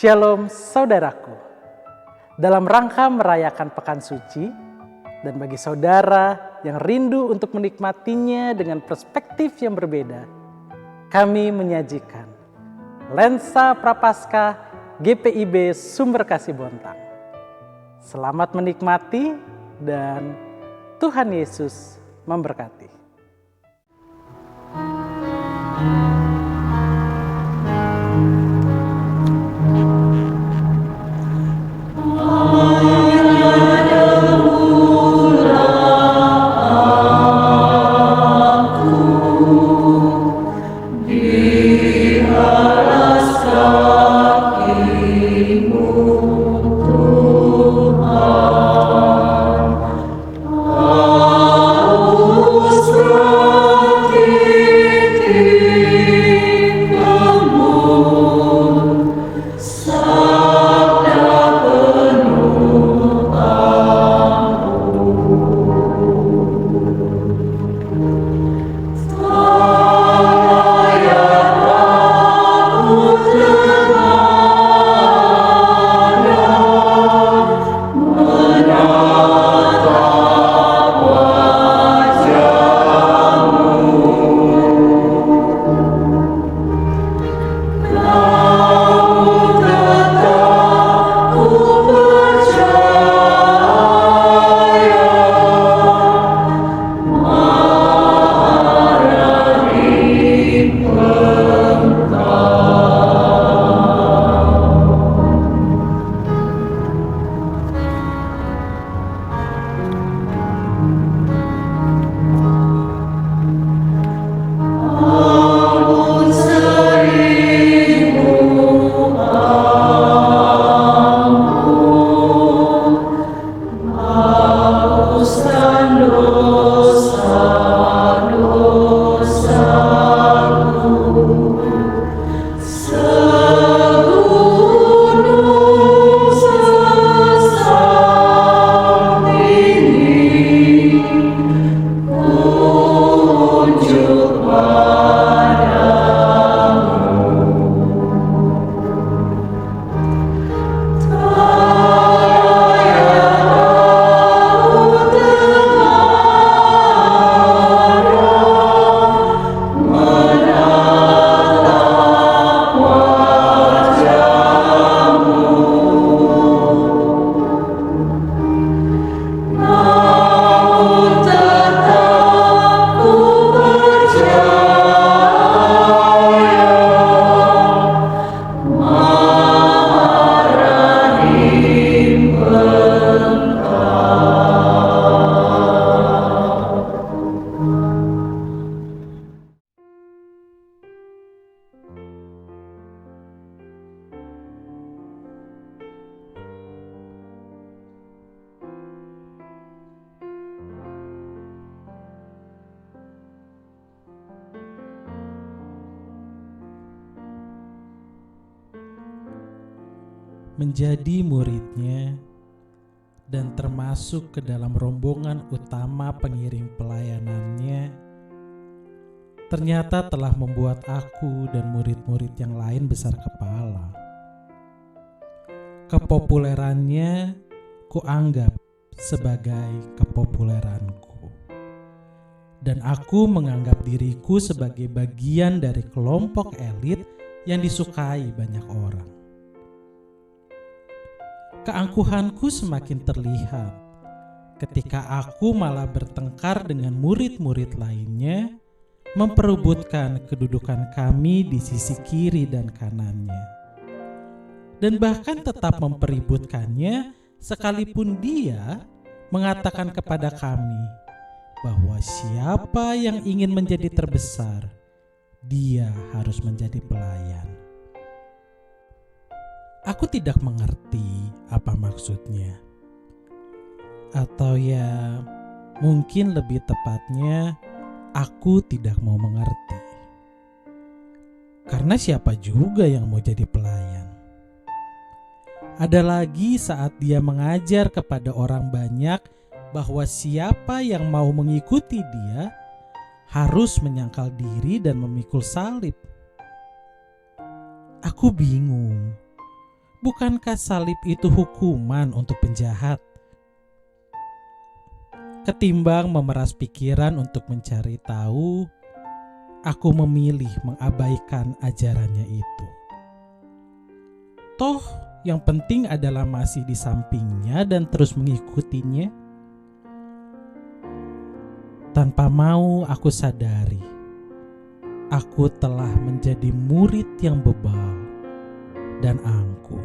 Shalom saudaraku. Dalam rangka merayakan Pekan Suci, dan bagi saudara yang rindu untuk menikmatinya dengan perspektif yang berbeda, kami menyajikan Lensa Prapaskah GPIB Sumber Kasih Bontang. Selamat menikmati dan Tuhan Yesus memberkati. Menjadi muridnya dan termasuk ke dalam rombongan utama pengiring pelayanannya, ternyata telah membuat aku dan murid-murid yang lain besar kepala. Kepopulerannya kuanggap sebagai kepopuleranku, dan aku menganggap diriku sebagai bagian dari kelompok elit yang disukai banyak orang. Keangkuhanku semakin terlihat ketika aku malah bertengkar dengan murid-murid lainnya, memperebutkan kedudukan kami di sisi kiri dan kanannya, dan bahkan tetap mempeributkannya sekalipun dia mengatakan kepada kami bahwa siapa yang ingin menjadi terbesar, dia harus menjadi pelayan. Aku tidak mengerti apa maksudnya. Atau ya, mungkin lebih tepatnya, aku tidak mau mengerti. Karena siapa juga yang mau jadi pelayan? Ada lagi saat dia mengajar kepada orang banyak bahwa siapa yang mau mengikuti dia harus menyangkal diri dan memikul salib. Aku bingung. Bukankah salib itu hukuman untuk penjahat? Ketimbang memeras pikiran untuk mencari tahu, aku memilih mengabaikan ajarannya itu. Toh, yang penting adalah masih di sampingnya dan terus mengikutinya. Tanpa mau aku sadari, aku telah menjadi murid yang bebal dan angkuh.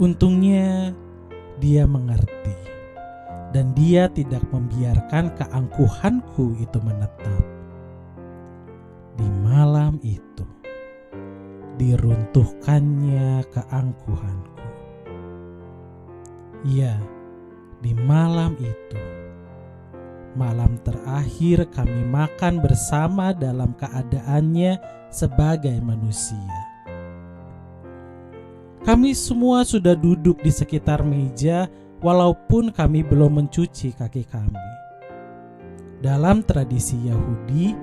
Untungnya dia mengerti dan dia tidak membiarkan keangkuhanku itu menetap. Di malam itu diruntuhkannya keangkuhanku. Ya, di malam itu, malam terakhir kami makan bersama dalam keadaannya sebagai manusia. Kami semua sudah duduk di sekitar meja walaupun kami belum mencuci kaki kami. Dalam tradisi Yahudi,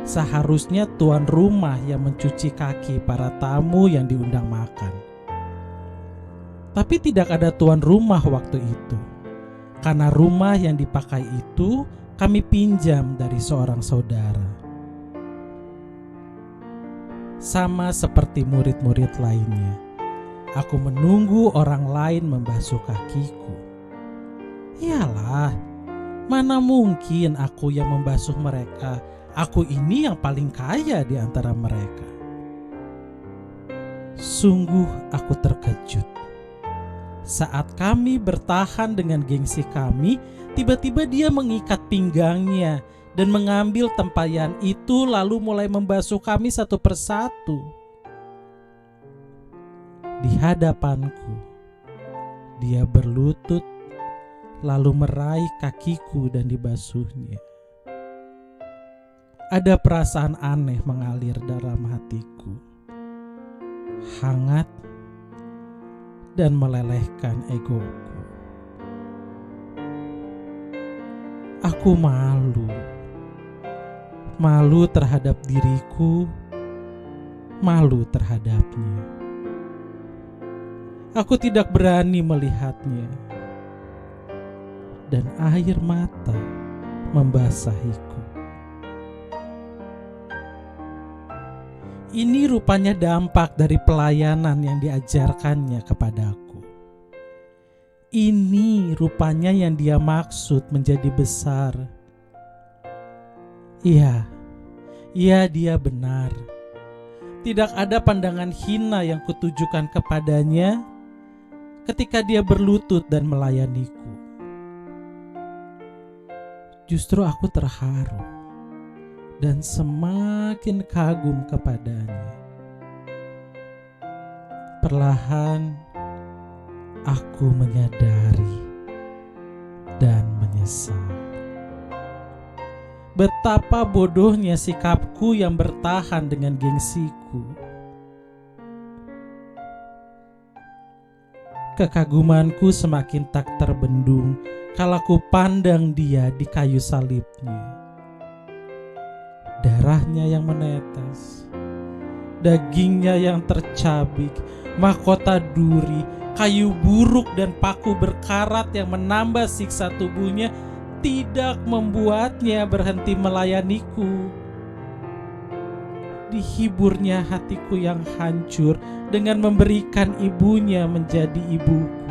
seharusnya tuan rumah yang mencuci kaki para tamu yang diundang makan. Tapi tidak ada tuan rumah waktu itu, karena rumah yang dipakai itu kami pinjam dari seorang saudara. Sama seperti murid-murid lainnya, aku menunggu orang lain membasuh kakiku. Iyalah, mana mungkin aku yang membasuh mereka? Aku ini yang paling kaya di antara mereka. Sungguh aku terkejut. Saat kami bertahan dengan gengsi kami, tiba-tiba dia mengikat pinggangnya dan mengambil tempayan itu lalu mulai membasuh kami satu persatu. Di hadapanku, dia berlutut lalu meraih kakiku dan dibasuhnya. Ada perasaan aneh mengalir dalam hatiku, hangat dan melelehkan egoku. Aku malu terhadap diriku, malu terhadapnya. Aku tidak berani melihatnya, dan air mata membasahiku. Ini rupanya dampak dari pelayanan yang diajarkannya kepadaku. Ini rupanya yang dia maksud menjadi besar. Iya, dia benar. Tidak ada pandangan hina yang kutujukan kepadanya ketika dia berlutut dan melayaniku. Justru aku terharu dan semakin kagum kepadanya. Perlahan aku menyadari dan menyesal betapa bodohnya sikapku yang bertahan dengan gengsiku. Kekagumanku semakin tak terbendung kala ku pandang dia di kayu salibnya. Darahnya yang menetes, dagingnya yang tercabik, mahkota duri, kayu buruk dan paku berkarat yang menambah siksa tubuhnya tidak membuatnya berhenti melayaniku. Dihiburnya hatiku yang hancur dengan memberikan ibunya menjadi ibuku.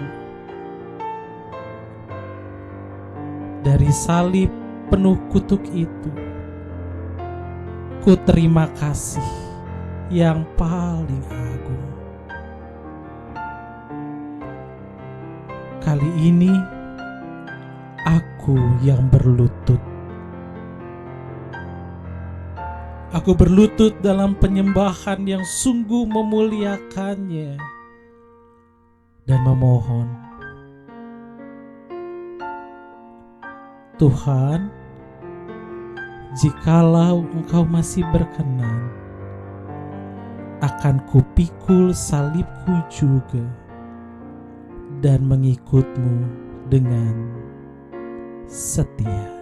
Dari salib penuh kutuk itu, ku terima kasih yang paling agung. Kali ini aku yang berlutut. Aku berlutut dalam penyembahan yang sungguh memuliakannya dan memohon, Tuhan, jikalau Engkau masih berkenan, akan kupikul salibku juga dan mengikut-Mu dengan setia.